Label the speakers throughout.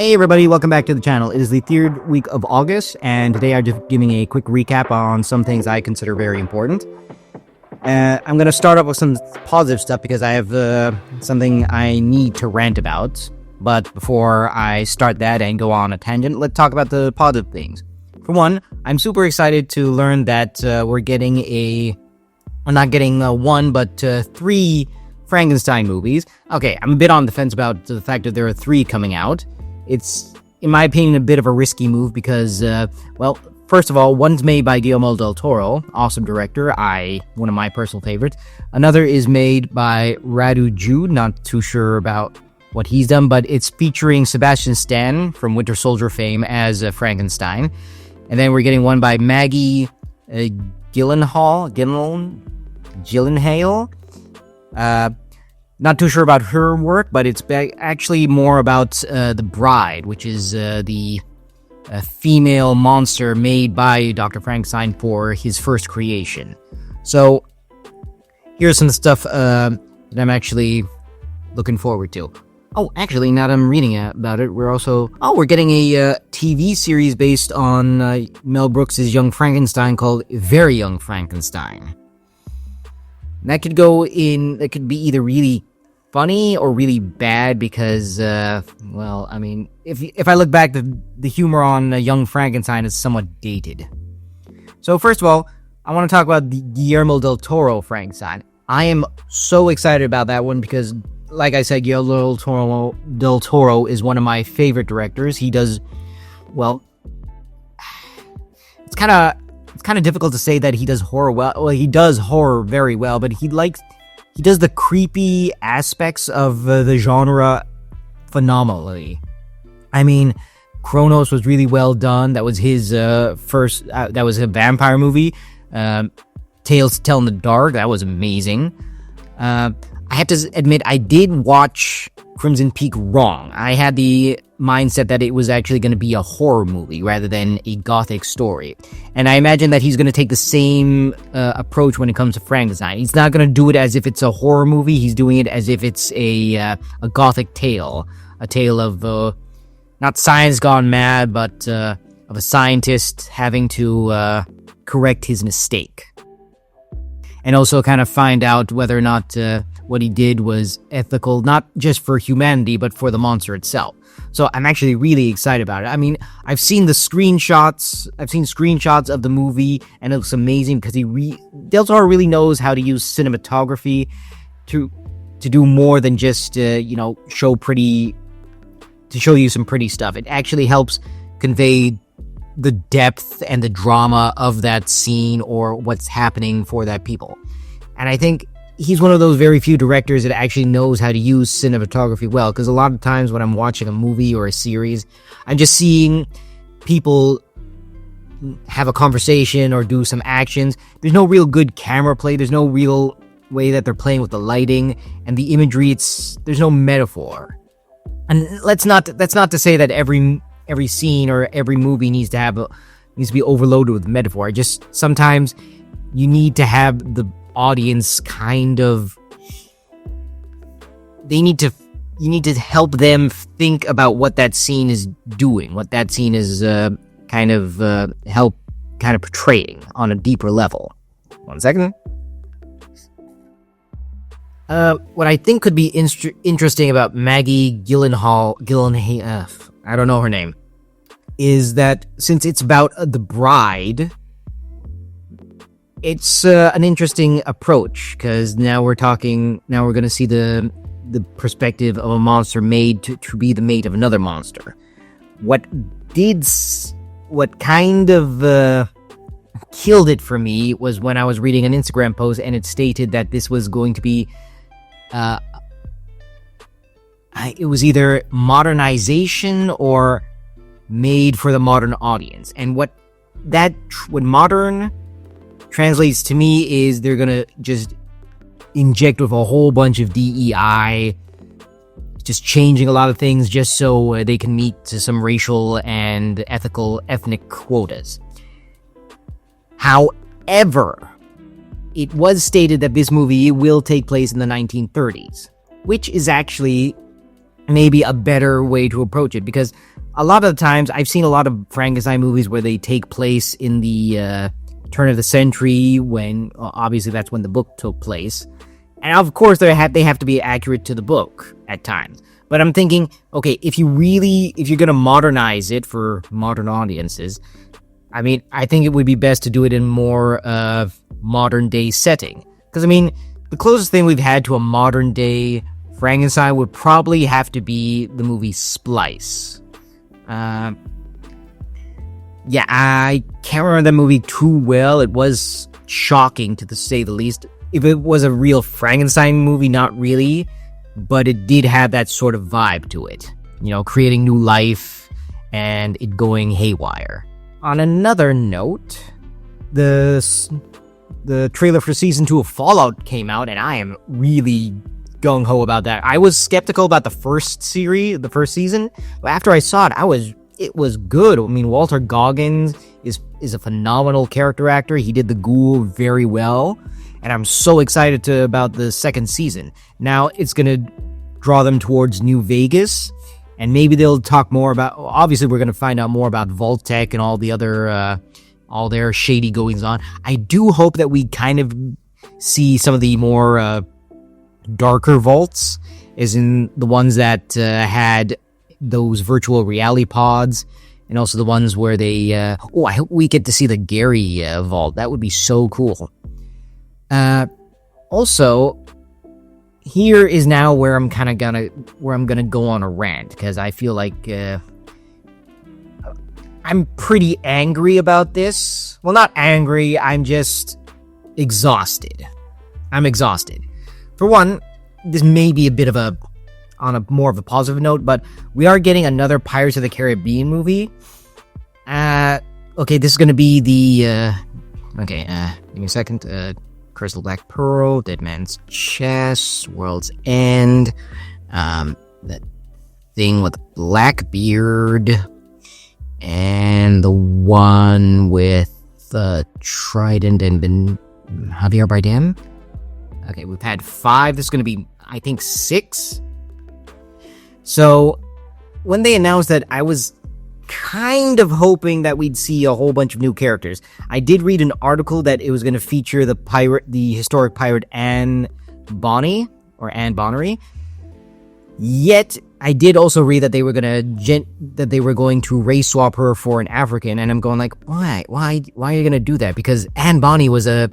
Speaker 1: Hey everybody, welcome back to the channel. It is the third week of August, and today I'm just giving a quick recap on some things I consider very important. I'm going to start off with some positive stuff because I have something I need to rant about. But before I start that and go on a tangent, let's talk about the positive things. For one, I'm super excited to learn that we're getting one, but three Frankenstein movies. Okay, I'm a bit on the fence about the fact that there are three coming out. It's, in my opinion, a bit of a risky move because, first of all, one's made by Guillermo del Toro, awesome director, one of my personal favorites. Another is made by Radu Jude, not too sure about what he's done, but it's featuring Sebastian Stan from Winter Soldier fame as Frankenstein. And then we're getting one by Maggie Gyllenhaal. Not too sure about her work, but it's actually more about The Bride, which is the female monster made by Dr. Frankenstein for his first creation. So, here's some stuff that I'm actually looking forward to. Oh, actually, now that I'm reading about it, we're getting a TV series based on Mel Brooks' Young Frankenstein called Very Young Frankenstein. That could be either really funny or really bad because, if I look back, the humor on Young Frankenstein is somewhat dated. So first of all, I want to talk about the Guillermo del Toro Frankenstein. I am so excited about that one because, like I said, Guillermo del Toro is one of my favorite directors. He does, it's kind of difficult to say that he does horror well. Well, he does horror very well, but he does the creepy aspects of the genre phenomenally. I mean, Kronos was really well done. That was his first. That was a vampire movie. Tales to Tell in the Dark. That was amazing. I have to admit, I did watch Crimson Peak wrong. I had the mindset that it was actually going to be a horror movie rather than a gothic story. And I imagine that he's going to take the same approach when it comes to Frankenstein. He's not going to do it as if it's a horror movie. He's doing it as if it's a gothic tale. A tale of, not science gone mad, but of a scientist having to correct his mistake. And also kind of find out whether or not what he did was ethical, not just for humanity, but for the monster itself. So I'm actually really excited about it. I mean, I've seen screenshots of the movie, and it looks amazing because Del Toro really knows how to use cinematography to do more than just show you some pretty stuff. It actually helps convey the depth and the drama of that scene or what's happening for that people. And I think he's one of those very few directors that actually knows how to use cinematography well, because a lot of times when I'm watching a movie or a series, I'm just seeing people have a conversation or do some actions. There's no real good camera play. There's no real way that they're playing with the lighting and the imagery. There's no metaphor. And that's not to say that every scene or every movie needs to be overloaded with metaphor. Sometimes you need to have the audience you need to help them think about what that scene is doing, what that scene is portraying on a deeper level. 1 second. What I think could be interesting about Maggie Gyllenhaal, I don't know her name, is that since it's about the bride, it's an interesting approach, because now we're going to see the perspective of a monster made to be the mate of another monster. What kind of killed it for me was when I was reading an Instagram post and it stated that this was going to be it was either modernization or made for the modern audience. And what modern translates to me is they're gonna just inject with a whole bunch of DEI, just changing a lot of things just so they can meet some racial and ethnic quotas. However, it was stated that this movie will take place in the 1930s, which is actually maybe a better way to approach it, because a lot of the times I've seen a lot of Frankenstein movies where they take place in the turn of the century, when obviously that's when the book took place. And of course they have to be accurate to the book at times. But I'm thinking, okay, if you're going to modernize it for modern audiences, I mean, I think it would be best to do it in more modern day setting. Because I mean, the closest thing we've had to a modern day Frankenstein would probably have to be the movie Splice. Yeah, I can't remember that movie too well. It was shocking, to say the least. If it was a real Frankenstein movie, not really, but it did have that sort of vibe to it. You know, creating new life and it going haywire. On another note, the trailer for Season 2 of Fallout came out, and I am really gung-ho about that. I was skeptical about the first season, but after I saw it, it was good. I mean, Walter Goggins is a phenomenal character actor. He did the Ghoul very well, and I'm so excited about the second season. Now, it's going to draw them towards New Vegas, and maybe they'll talk more about... Obviously, we're going to find out more about Vault-Tec and all the other... all their shady goings-on. I do hope that we kind of see some of the more darker vaults, as in the ones that had those virtual reality pods, and also the ones where they... I hope we get to see the Gary vault. That would be so cool. Also, here is now where I'm gonna go on a rant, because I feel like I'm pretty angry about this. Well, not angry, I'm just exhausted. I'm exhausted. For one, this may be a bit of on a more of a positive note, but we are getting another Pirates of the Caribbean movie. Okay, this is gonna be the, give me a second, Crystal Black Pearl, Dead Man's Chest, World's End, that thing with Blackbeard, and the one with Trident and Javier Bardem. Okay, we've had 5. This is going to be, I think, 6. So, when they announced that, I was kind of hoping that we'd see a whole bunch of new characters. I did read an article that it was going to feature the historic pirate Anne Bonny, or Anne Bonnery. Yet, I did also read that they were going to race swap her for an African, and I'm going like, why are you gonna do that? Because Anne Bonny was an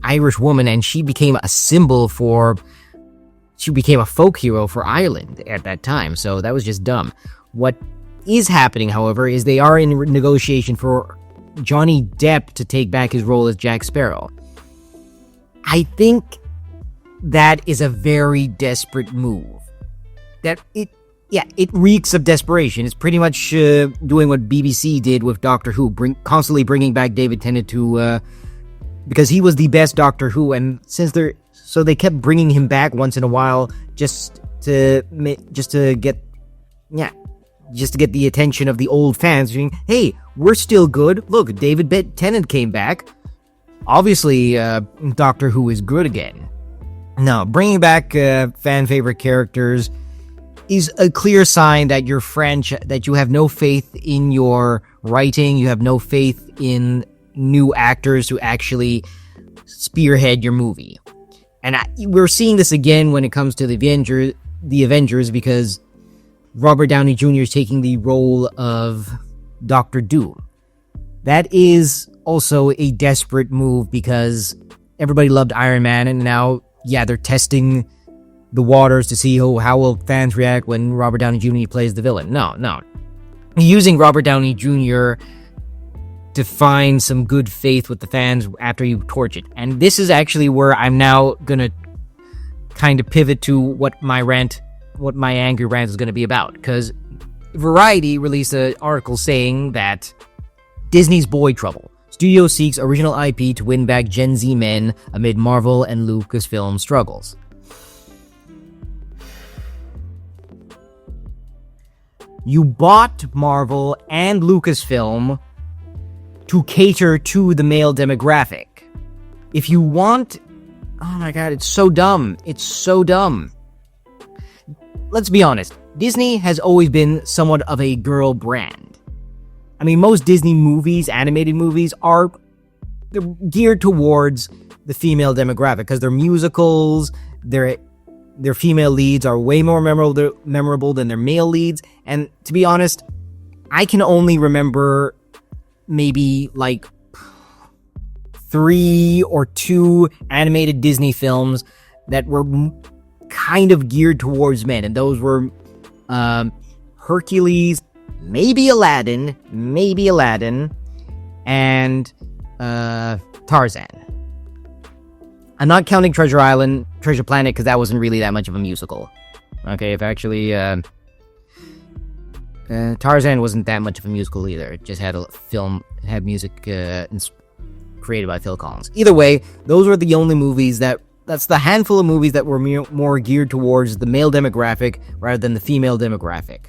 Speaker 1: Irish woman, and she became a folk hero for Ireland at that time, so that was just dumb. What is happening, however, is they are in negotiation for Johnny Depp to take back his role as Jack Sparrow. I think that is a very desperate move. It reeks of desperation. It's pretty much doing what BBC did with Doctor Who, constantly bringing back David Tennant because he was the best Doctor Who, and so they kept bringing him back once in a while just to get the attention of the old fans. Saying, hey, we're still good. Look, David Tennant came back. Obviously, Doctor Who is good again. Now, bringing back fan favorite characters is a clear sign that that you have no faith in your writing, you have no faith in new actors to actually spearhead your movie. And we're seeing this again when it comes to the Avengers, because Robert Downey Jr. is taking the role of Doctor Doom. That is also a desperate move, because everybody loved Iron Man, and now, they're testing the waters to see how will fans react when Robert Downey Jr. plays the villain. No. Using Robert Downey Jr. to find some good faith with the fans after you torch it. And this is actually where I'm now gonna kind of pivot to what my angry rant is gonna be about. Because Variety released an article saying that Disney's Boy Trouble. Studio seeks original IP to win back Gen Z men amid Marvel and Lucasfilm struggles. You bought Marvel and Lucasfilm to cater to the male demographic. If you want... Oh my god, it's so dumb. It's so dumb. Let's be honest. Disney has always been somewhat of a girl brand. I mean, most Disney movies, animated movies, they're geared towards the female demographic because they're musicals, their female leads are way more memorable than their male leads. And to be honest, I can only remember maybe like 3 or 2 animated Disney films that were kind of geared towards men, and those were Hercules, maybe Aladdin, and Tarzan. I'm not counting Treasure Planet, because that wasn't really that much of a musical. Okay, if actually, Tarzan wasn't that much of a musical either. It just had music created by Phil Collins. Either way, those were the only movies that's the handful of movies that were more geared towards the male demographic rather than the female demographic.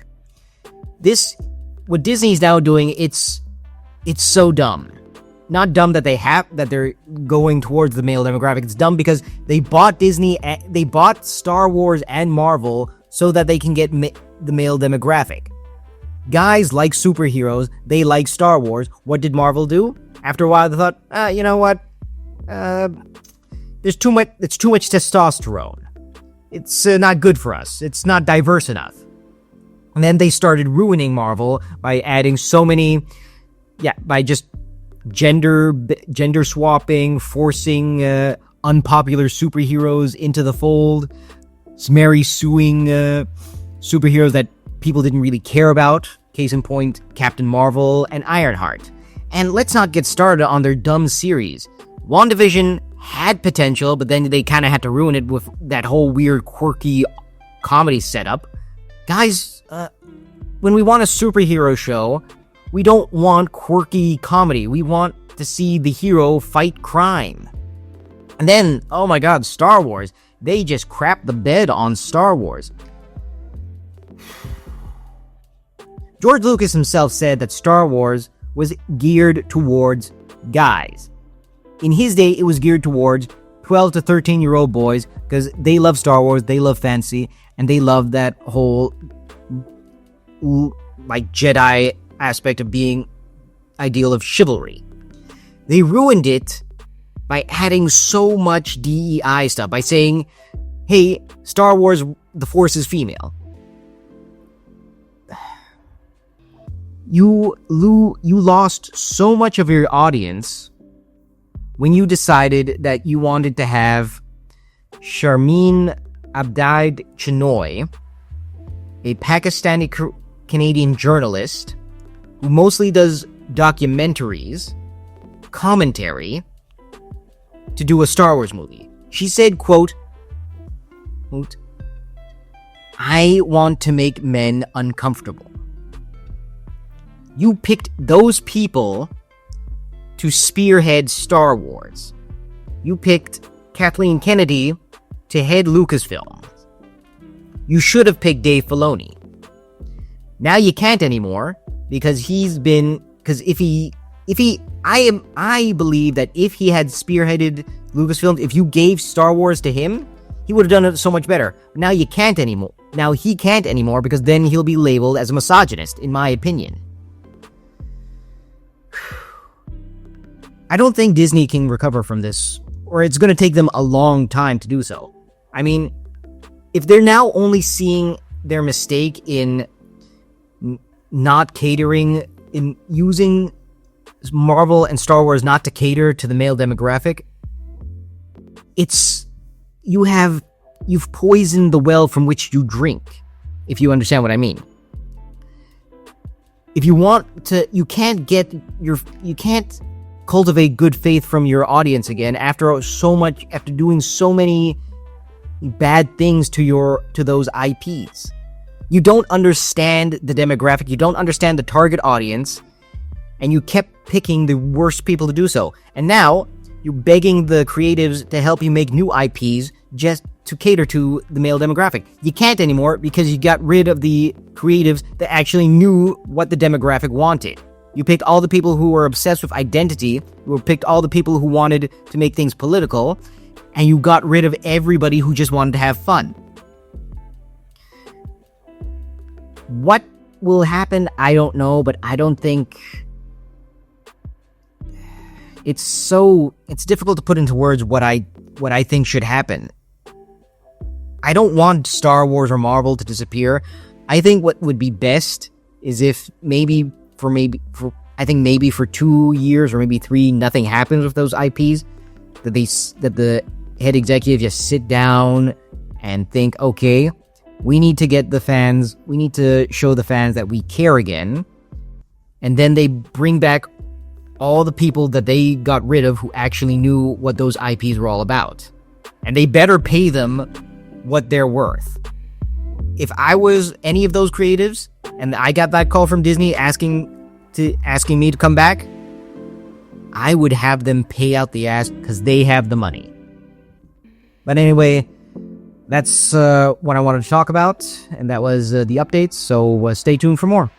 Speaker 1: What Disney's now doing, it's so dumb. Not dumb that they're going towards the male demographic. It's dumb because they bought they bought Star Wars and Marvel so that they can get the male demographic. Guys like superheroes, they like Star Wars. What did Marvel do? After a while, they thought, you know what? It's too much testosterone. It's not good for us. It's not diverse enough. And then they started ruining Marvel by adding so many, by just gender swapping, forcing unpopular superheroes into the fold, Mary suing superheroes that people didn't really care about. Case in point, Captain Marvel and Ironheart. And let's not get started on their dumb series. WandaVision had potential, but then they kind of had to ruin it with that whole weird, quirky comedy setup. Guys, when we want a superhero show, we don't want quirky comedy. We want to see the hero fight crime. And then, oh my god, Star Wars. They just crapped the bed on Star Wars. George Lucas himself said that Star Wars was geared towards guys. In his day, it was geared towards 12 to 13-year-old boys because they love Star Wars, they love fantasy, and they love that whole like Jedi aspect of being ideal of chivalry. They ruined it by adding so much DEI stuff, by saying, hey, Star Wars, the Force is female. You lost so much of your audience when you decided that you wanted to have Sharmeen Abdi-Chinoy, a Pakistani-Canadian journalist who mostly does documentaries, commentary, to do a Star Wars movie. She said, quote, I want to make men uncomfortable. You picked those people to spearhead Star Wars. You picked Kathleen Kennedy to head Lucasfilm. You should have picked Dave Filoni. Now you can't anymore because I believe that if he had spearheaded Lucasfilm, if you gave Star Wars to him, he would have done it so much better. But now you can't anymore. Now he can't anymore because then he'll be labeled as a misogynist, in my opinion. I don't think Disney can recover from this, or it's going to take them a long time to do so. I mean, if they're now only seeing their mistake in not catering, in using Marvel and Star Wars not to cater to the male demographic, you've poisoned the well from which you drink, if you understand what I mean. If you want to, you can't cultivate good faith from your audience again after doing so many bad things to those IPs. You don't understand the demographic, you don't understand the target audience, and you kept picking the worst people to do so. And now you're begging the creatives to help you make new IPs just to cater to the male demographic. You can't anymore because you got rid of the creatives that actually knew what the demographic wanted. You picked all the people who were obsessed with identity, you picked all the people who wanted to make things political, and you got rid of everybody who just wanted to have fun. What will happen, I don't know, but I don't think... It's difficult to put into words what I think should happen. I don't want Star Wars or Marvel to disappear. I think what would be best is if maybe for 2 years or maybe 3, nothing happens with those IPs. That the head executive just sit down and think, okay, we need to show the fans that we care again. And then they bring back all the people that they got rid of who actually knew what those IPs were all about. And they better pay them what they're worth. If I was any of those creatives and I got that call from Disney asking me to come back, I would have them pay out the ass because they have the money. But anyway, that's what I wanted to talk about, and that was the updates, so stay tuned for more.